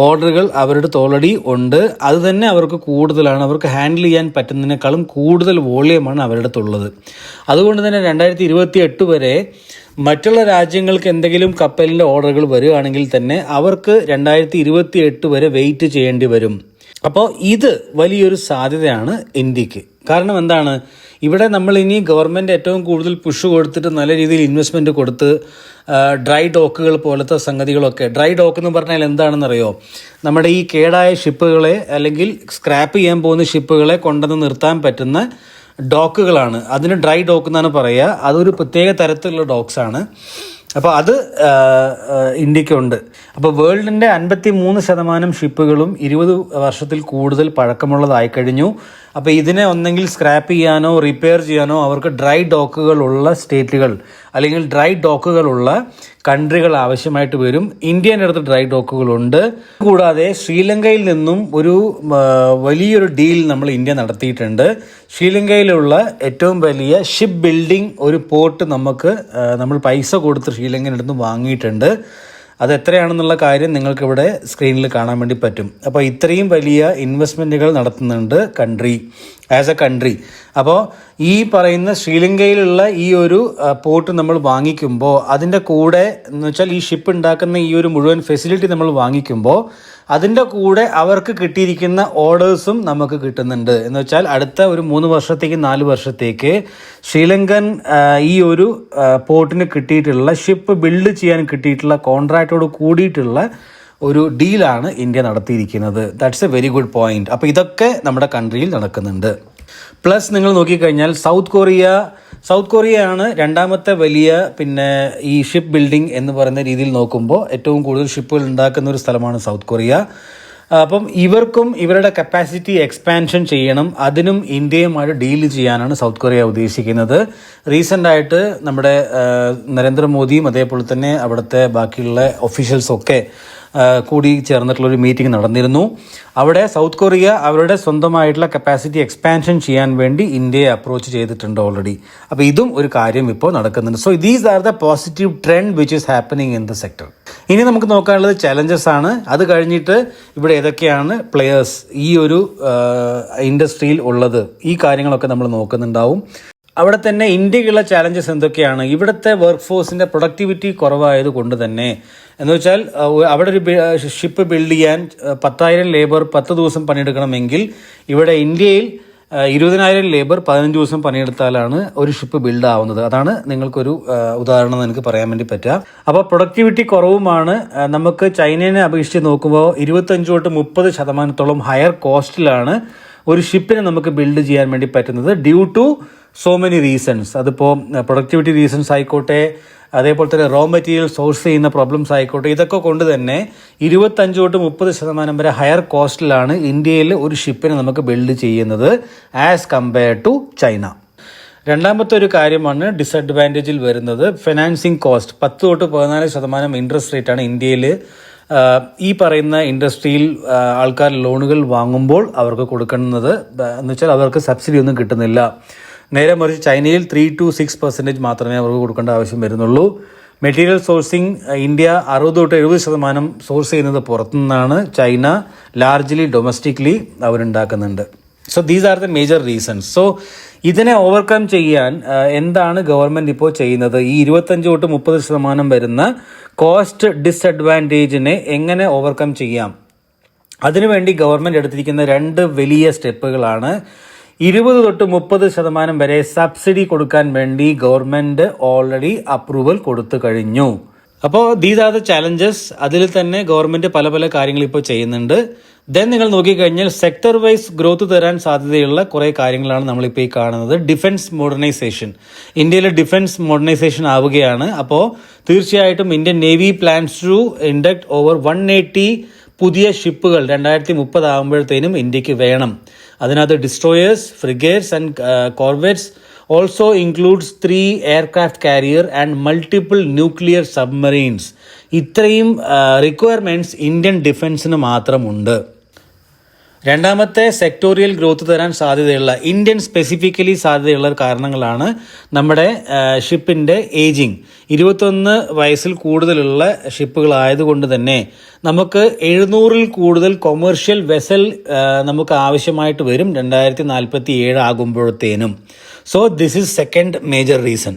ഓർഡറുകൾ അവരുടെ അടുത്ത് ഓൾറെഡി ഉണ്ട്. അത് തന്നെ അവർക്ക് കൂടുതലാണ്. അവർക്ക് ഹാൻഡിൽ ചെയ്യാൻ പറ്റുന്നതിനേക്കാളും കൂടുതൽ വോളിയമാണ് അവരുടെ അടുത്തുള്ളത്. അതുകൊണ്ട് തന്നെ 2028 വരെ മറ്റുള്ള രാജ്യങ്ങൾക്ക് എന്തെങ്കിലും കപ്പലിൻ്റെ ഓർഡറുകൾ വരികയാണെങ്കിൽ തന്നെ അവർക്ക് 2028 വരെ വെയിറ്റ് ചെയ്യേണ്ടി വരും. അപ്പോൾ ഇത് വലിയൊരു സാധ്യതയാണ് ഇന്ത്യക്ക്. കാരണം എന്താണ്, ഇവിടെ നമ്മൾ ഇനി ഗവൺമെൻറ് ഏറ്റവും കൂടുതൽ പുഷ് കൊടുത്തിട്ട് നല്ല രീതിയിൽ ഇൻവെസ്റ്റ്മെൻറ്റ് കൊടുത്ത് ഡ്രൈ ഡോക്കുകൾ പോലത്തെ സംഗതികളൊക്കെ. ഡ്രൈ ഡോക്ക് എന്ന് പറഞ്ഞാൽ എന്താണെന്നറിയോ, നമ്മുടെ ഈ കേടായ ഷിപ്പുകളെ അല്ലെങ്കിൽ സ്ക്രാപ്പ് ചെയ്യാൻ പോകുന്ന ഷിപ്പുകളെ കൊണ്ടുവന്ന് നിർത്താൻ പറ്റുന്ന ഡോക്കുകളാണ്. അതിന് ഡ്രൈ ഡോക്ക് എന്നാണ് പറയുക. അതൊരു പ്രത്യേക തരത്തിലുള്ള ഡോക്സാണ്. അപ്പോൾ അത് ഇന്ത്യക്കുണ്ട്. അപ്പോൾ വേൾഡിൻ്റെ 53% ഷിപ്പുകളും 20 വർഷത്തിൽ കൂടുതൽ പഴക്കമുള്ളതായി കഴിഞ്ഞു. അപ്പോൾ ഇതിനെ ഒന്നെങ്കിൽ സ്ക്രാപ്പ് ചെയ്യാനോ റിപ്പയർ ചെയ്യാനോ അവർക്ക് ഡ്രൈ ഡോക്കുകളുള്ള സ്റ്റേറ്റുകൾ അല്ലെങ്കിൽ ഡ്രൈ ഡോക്കുകളുള്ള കൺട്രികൾ ആവശ്യമായിട്ട് വരും. ഇന്ത്യൻ്റെ അടുത്ത് ഡ്രൈ ഡോക്കുകളുണ്ട്. കൂടാതെ ശ്രീലങ്കയിൽ നിന്നും ഒരു വലിയൊരു ഡീൽ നമ്മൾ ഇന്ത്യ നടത്തിയിട്ടുണ്ട്. ശ്രീലങ്കയിലുള്ള ഏറ്റവും വലിയ ഷിപ്പ് ബിൽഡിംഗ് ഒരു പോർട്ട് നമ്മൾ പൈസ കൊടുത്ത് ശ്രീലങ്കയുടെ അടുത്ത് വാങ്ങിയിട്ടുണ്ട്. അത് എത്രയാണെന്നുള്ള കാര്യം നിങ്ങൾക്കിവിടെ സ്ക്രീനിൽ കാണാൻ വേണ്ടി പറ്റും. അപ്പോൾ ഇത്രയും വലിയ ഇൻവെസ്റ്റ്മെൻറ്റുകൾ നടത്തുന്നുണ്ട് ആസ് എ കൺട്രി. അപ്പോൾ ഈ പറയുന്ന ശ്രീലങ്കയിലുള്ള ഈ ഒരു പോർട്ട് നമ്മൾ വാങ്ങിക്കുമ്പോൾ അതിൻ്റെ കൂടെ എന്ന് വെച്ചാൽ ഈ ഷിപ്പ് ഉണ്ടാക്കുന്ന ഈ ഒരു മുഴുവൻ ഫെസിലിറ്റി നമ്മൾ വാങ്ങിക്കുമ്പോൾ അതിൻ്റെ കൂടെ അവർക്ക് കിട്ടിയിരിക്കുന്ന ഓർഡേഴ്സും നമുക്ക് കിട്ടുന്നുണ്ട്. എന്ന് വെച്ചാൽ അടുത്ത ഒരു 3 വർഷത്തേക്ക് 4 വർഷത്തേക്ക് ശ്രീലങ്കൻ ഈ ഒരു പോർട്ടിന് കിട്ടിയിട്ടുള്ള ഷിപ്പ് ബിൽഡ് ചെയ്യാൻ കിട്ടിയിട്ടുള്ള കോൺട്രാക്റ്റോട് കൂടിയിട്ടുള്ള ഒരു ഡീലാണ് ഇന്ത്യ നടത്തിയിരിക്കുന്നത്. That's A very good point. അപ്പോൾ ഇതൊക്കെ നമ്മുടെ കൺട്രിയിൽ നടക്കുന്നുണ്ട്. പ്ലസ് നിങ്ങൾ നോക്കിക്കഴിഞ്ഞാൽ സൗത്ത് കൊറിയയാണ് രണ്ടാമത്തെ വലിയ ഈ ഷിപ്പ് ബിൽഡിംഗ് എന്ന് പറയുന്ന രീതിയിൽ നോക്കുമ്പോൾ ഏറ്റവും കൂടുതൽ ഷിപ്പുകൾ ഉണ്ടാക്കുന്ന ഒരു സ്ഥലമാണ് സൗത്ത് കൊറിയ. അപ്പം ഇവർക്കും ഇവരുടെ കപ്പാസിറ്റി എക്സ്പാൻഷൻ ചെയ്യണം. അതിനും ഇന്ത്യയുമായിട്ട് ഡീൽ ചെയ്യാനാണ് സൗത്ത് കൊറിയ ഉദ്ദേശിക്കുന്നത്. റീസെൻ്റായിട്ട് നമ്മുടെ നരേന്ദ്രമോദിയും അതേപോലെ തന്നെ അവിടുത്തെ ബാക്കിയുള്ള ഒഫീഷ്യൽസൊക്കെ കൂടി ചേർന്നിട്ടുള്ളൊരു മീറ്റിംഗ് നടന്നിരുന്നു. അവിടെ സൗത്ത് കൊറിയ അവരുടെ സ്വന്തമായിട്ടുള്ള കപ്പാസിറ്റി എക്സ്പാൻഷൻ ചെയ്യാൻ വേണ്ടി ഇന്ത്യയെ അപ്രോച്ച് ചെയ്തിട്ടുണ്ട് ഓൾറെഡി. അപ്പോൾ ഇതും ഒരു കാര്യം ഇപ്പോൾ നടക്കുന്നുണ്ട്. So these are the positive trend which is happening in the sector. ഇനി നമുക്ക് നോക്കാനുള്ളത് ചലഞ്ചസ് ആണ്. അത് കഴിഞ്ഞിട്ട് ഇവിടെ ഏതൊക്കെയാണ് പ്ലെയേഴ്സ് ഈ ഒരു ഇൻഡസ്ട്രിയിൽ ഉള്ളത്, ഈ കാര്യങ്ങളൊക്കെ നമ്മൾ നോക്കുന്നുണ്ടാവും. അവിടെ തന്നെ ഇന്ത്യക്കുള്ള ചാലഞ്ചസ് എന്തൊക്കെയാണ്? ഇവിടുത്തെ വർക്ക് ഫോഴ്സിൻ്റെ പ്രൊഡക്ടിവിറ്റി കുറവായത് കൊണ്ട് തന്നെ എന്ന് വെച്ചാൽ അവിടെ ഒരു ഷിപ്പ് ബിൽഡ് ചെയ്യാൻ 10,000 ലേബർ 10 ദിവസം പണിയെടുക്കണമെങ്കിൽ ഇവിടെ ഇന്ത്യയിൽ 20,000 ലേബർ 15 ദിവസം പണിയെടുത്താലാണ് ഒരു ഷിപ്പ് ബിൽഡ് ആവുന്നത്. അതാണ് നിങ്ങൾക്കൊരു ഉദാഹരണം എനിക്ക് പറയാൻ വേണ്ടി പറ്റുക. അപ്പോൾ പ്രൊഡക്ടിവിറ്റി കുറവുമാണ്. നമുക്ക് ചൈനയെ അപേക്ഷിച്ച് നോക്കുമ്പോൾ 25-30% ഹയർ കോസ്റ്റിലാണ് ഒരു ഷിപ്പിനെ നമുക്ക് ബിൽഡ് ചെയ്യാൻ വേണ്ടി പറ്റുന്നത് due to so many reasons. അതിപ്പോൾ പ്രൊഡക്ടിവിറ്റി റീസൺസ് ആയിക്കോട്ടെ, അതേപോലെ തന്നെ റോ മെറ്റീരിയൽ സോഴ്സ് ചെയ്യുന്ന പ്രോബ്ലംസ് ആയിക്കോട്ടെ, ഇതൊക്കെ കൊണ്ട് തന്നെ 25-30% വരെ ഹയർ കോസ്റ്റിലാണ് ഇന്ത്യയിൽ ഒരു ഷിപ്പിനെ നമുക്ക് ബിൽഡ് ചെയ്യുന്നത് ആസ് കമ്പയർഡ് ടു ചൈന. രണ്ടാമത്തെ ഒരു കാര്യമാണ് ഡിസഡ്വാൻറ്റേജിൽ വരുന്നത് ഫിനാൻസിങ് കോസ്റ്റ്. 10-14% ഇൻട്രസ്റ്റ് റേറ്റാണ് ഇന്ത്യയിൽ ഈ പറയുന്ന ഇൻഡസ്ട്രിയിൽ ആൾക്കാർ ലോണുകൾ വാങ്ങുമ്പോൾ അവർക്ക് കൊടുക്കുന്നത്. എന്ന് വെച്ചാൽ അവർക്ക് സബ്സിഡി ഒന്നും കിട്ടുന്നില്ല. നേരെ മറിച്ച് ചൈനയിൽ 3-6% മാത്രമേ അവർക്ക് കൊടുക്കേണ്ട ആവശ്യം വരുന്നുള്ളൂ. മെറ്റീരിയൽ സോഴ്സിങ് ഇന്ത്യ 60-70% സോഴ്സ് ചെയ്യുന്നത് പുറത്തുനിന്നാണ്. ചൈന ലാർജ്ലി ഡൊമസ്റ്റിക്കലി അവരുണ്ടാക്കുന്നുണ്ട്. So these are the major reasons. So ഇതിനെ ഓവർകം ചെയ്യാൻ എന്താണ് ഗവൺമെൻറ് ഇപ്പോൾ ചെയ്യുന്നത്? ഈ 25-30% വരുന്ന കോസ്റ്റ് ഡിസഡ്വാൻറ്റേജിനെ എങ്ങനെ ഓവർകം ചെയ്യാം? അതിനുവേണ്ടി ഗവൺമെൻറ് എടുത്തിരിക്കുന്ന 2 വലിയ സ്റ്റെപ്പുകളാണ്. 20-30% വരെ സബ്സിഡി കൊടുക്കാൻ വേണ്ടി ഗവൺമെൻറ് ഓൾറെഡി അപ്രൂവൽ കൊടുത്തു കഴിഞ്ഞു. അപ്പോൾ ദീസ് ആർ ദ ചാലഞ്ചസ്. അതിൽ തന്നെ ഗവൺമെൻറ് പല പല കാര്യങ്ങൾ ഇപ്പോൾ ചെയ്യുന്നുണ്ട്. ദെൻ നിങ്ങൾ നോക്കിക്കഴിഞ്ഞാൽ സെക്ടർ വൈസ് ഗ്രോത്ത് തരാൻ സാധ്യതയുള്ള കുറേ കാര്യങ്ങളാണ് നമ്മളിപ്പോൾ ഈ കാണുന്നത്. ഡിഫൻസ് മോഡേണൈസേഷൻ, ഇന്ത്യയിലെ ഡിഫൻസ് മോഡേണൈസേഷൻ ആവുകയാണ്. അപ്പോൾ തീർച്ചയായിട്ടും Indian navy plans to induct over 180 പുതിയ ഷിപ്പുകൾ 2030 ആകുമ്പോഴത്തേനും ഇന്ത്യക്ക് വേണം. അതിനകത്ത് destroyers, frigates and corvettes also includes 3 aircraft carrier and multiple nuclear submarines. ഇത്രയും റിക്വയർമെൻറ്റ്സ് ഇന്ത്യൻ ഡിഫൻസിന് മാത്രമുണ്ട്. രണ്ടാമത്തെ സെക്ടോറിയൽ ഗ്രോത്ത് തരാൻ സാധ്യതയുള്ള, ഇന്ത്യൻ സ്പെസിഫിക്കലി സാധ്യതയുള്ള കാരണങ്ങളാണ് നമ്മുടെ ഷിപ്പിൻ്റെ ഏജിങ്. 21 വയസ്സിൽ കൂടുതലുള്ള ഷിപ്പുകളായതുകൊണ്ട് തന്നെ നമുക്ക് 700-ൽ കൂടുതൽ കൊമേഴ്ഷ്യൽ വെസൽ നമുക്ക് ആവശ്യമായിട്ട് വരും 2047 ആകുമ്പോഴത്തേനും. So this is second major reason.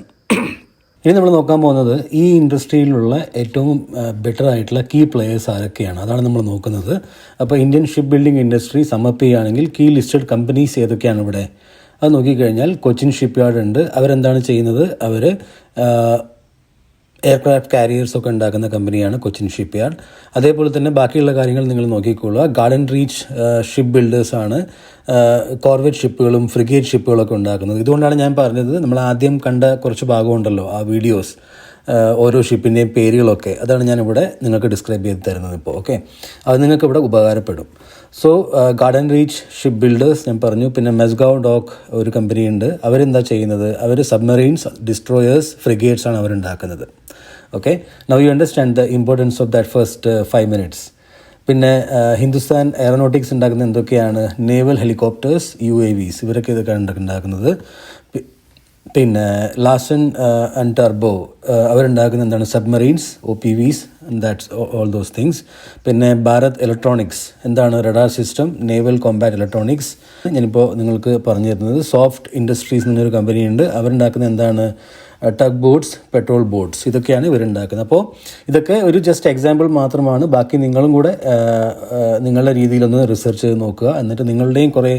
ഇനി നമ്മൾ നോക്കാൻ പോകുന്നത് ഈ ഇൻഡസ്ട്രിയിലുള്ള ഏറ്റവും ബെറ്റർ ആയിട്ടുള്ള കീ പ്ലെയേഴ്സ് ആരൊക്കെയാണ്, അതാണ് നമ്മൾ നോക്കുന്നത്. അപ്പോൾ Indian ship building industry sum up ചെയ്യുകയാണെങ്കിൽ കീ ലിസ്റ്റഡ് കമ്പനീസ് ഏതൊക്കെയാണ് ഇവിടെ അത് നോക്കിക്കഴിഞ്ഞാൽ കൊച്ചിൻ ഷിപ്പ് യാർഡ് ഉണ്ട്. അവരെന്താണ് ചെയ്യുന്നത്? അവർ എയർക്രാഫ്റ്റ് കാരിയേഴ്സൊക്കെ ഉണ്ടാക്കുന്ന കമ്പനിയാണ് കൊച്ചിൻ ഷിപ്പ് യാർഡ്. അതേപോലെ തന്നെ ബാക്കിയുള്ള കാര്യങ്ങൾ നിങ്ങൾ നോക്കിക്കൊള്ളുക. ഗാർഡൻ റീച്ച് ഷിപ്പ് ബിൽഡേഴ്സാണ് കോർവെറ്റ് ഷിപ്പുകളും ഫ്രിഗേറ്റ് ഷിപ്പുകളൊക്കെ ഉണ്ടാക്കുന്നത്. ഇതുകൊണ്ടാണ് ഞാൻ പറഞ്ഞത്, നമ്മൾ ആദ്യം കണ്ട കുറച്ച് ഭാഗമുണ്ടല്ലോ ആ വീഡിയോസ്, ഓരോ ഷിപ്പിൻ്റെയും പേരുകളൊക്കെ, അതാണ് ഞാനിവിടെ നിങ്ങൾക്ക് ഡിസ്ക്രൈബ് ചെയ്ത് തരുന്നത് ഇപ്പോൾ. ഓക്കെ, അത് നിങ്ങൾക്ക് ഇവിടെ ഉപകാരപ്പെടും. So garden reach ship builders ഞാൻ പറഞ്ഞു. പിന്നെ മെസ്ഗാവ് ഡോക്ക് ഒരു കമ്പനിയുണ്ട്. അവരെന്താ ചെയ്യുന്നത്? അവർ സബ്മറീൻസ്, ഡിസ്ട്രോയേഴ്സ്, ഫ്രിഗേറ്റ്സ് ആണ് അവരുണ്ടാക്കുന്നത്. Okay, now you understand the importance of that first 5 minutes. പിന്നെ ഹിന്ദുസ്ഥാൻ എയറോനോട്ടിക്സ് ഉണ്ടാക്കുന്ന എന്തൊക്കെയാണ്? നേവൽ ഹെലികോപ്റ്റേഴ്സ്, UAVs, ഇവരൊക്കെ ഇതൊക്കെ ഉണ്ടാക്കുന്നത്. പിന്നെ ലാർസൻ ആൻഡ് ടർബോ അവരുണ്ടാക്കുന്ന എന്താണ്? Submarines, OPVs, that's all those things. പിന്നെ ഭാരത് ഇലക്ട്രോണിക്സ് എന്താണ്? Radar system, naval Kombat electronics. ഞാനിപ്പോൾ നിങ്ങൾക്ക് പറഞ്ഞു തരുന്നത് സോഫ്റ്റ് ഇൻഡസ്ട്രീസ് എന്നൊരു കമ്പനിയുണ്ട്. അവരുണ്ടാക്കുന്ന എന്താണ്? ടഗ് ബോട്ട്സ്, പെട്രോൾ ബോട്ട്സ്, ഇതൊക്കെയാണ് ഇവരുണ്ടാക്കുന്നത്. അപ്പോൾ ഇതൊക്കെ ഒരു ജസ്റ്റ് എക്സാമ്പിൾ മാത്രമാണ്. ബാക്കി നിങ്ങളും കൂടെ നിങ്ങളുടെ രീതിയിലൊന്ന് റിസർച്ച് ചെയ്ത് നോക്കുക. എന്നിട്ട് നിങ്ങളുടെയും കുറേ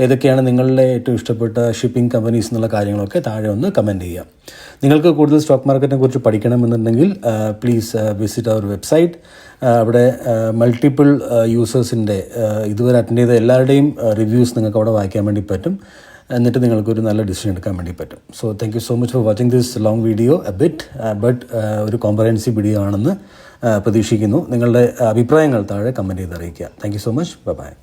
ഏതൊക്കെയാണ് നിങ്ങളുടെ ഏറ്റവും ഇഷ്ടപ്പെട്ട ഷിപ്പിംഗ് കമ്പനീസ് എന്നുള്ള കാര്യങ്ങളൊക്കെ താഴെ ഒന്ന് കമൻറ്റ് ചെയ്യാം. നിങ്ങൾക്ക് കൂടുതൽ സ്റ്റോക്ക് മാർക്കറ്റിനെ കുറിച്ച് പഠിക്കണമെന്നുണ്ടെങ്കിൽ പ്ലീസ് വിസിറ്റ് അവർ വെബ്സൈറ്റ്. അവിടെ മൾട്ടിപ്പിൾ യൂസേഴ്സിൻ്റെ ഇതുവരെ അറ്റൻഡ് ചെയ്ത എല്ലാവരുടെയും റിവ്യൂസ് നിങ്ങൾക്ക് അവിടെ വായിക്കാൻ വേണ്ടി പറ്റും. എന്നിട്ട് നിങ്ങൾക്കൊരു നല്ല ഡിസിഷൻ എടുക്കാൻ വേണ്ടി പറ്റും. So thank you so much for watching this long video but ഒരു കോംപ്രഹെൻസീവ് വീഡിയോ ആണെന്ന് പ്രതീക്ഷിക്കുന്നു. നിങ്ങളുടെ അഭിപ്രായങ്ങൾ താഴെ കമൻറ്റ് ചെയ്ത് അറിയിക്കുക. Thank you so much. By.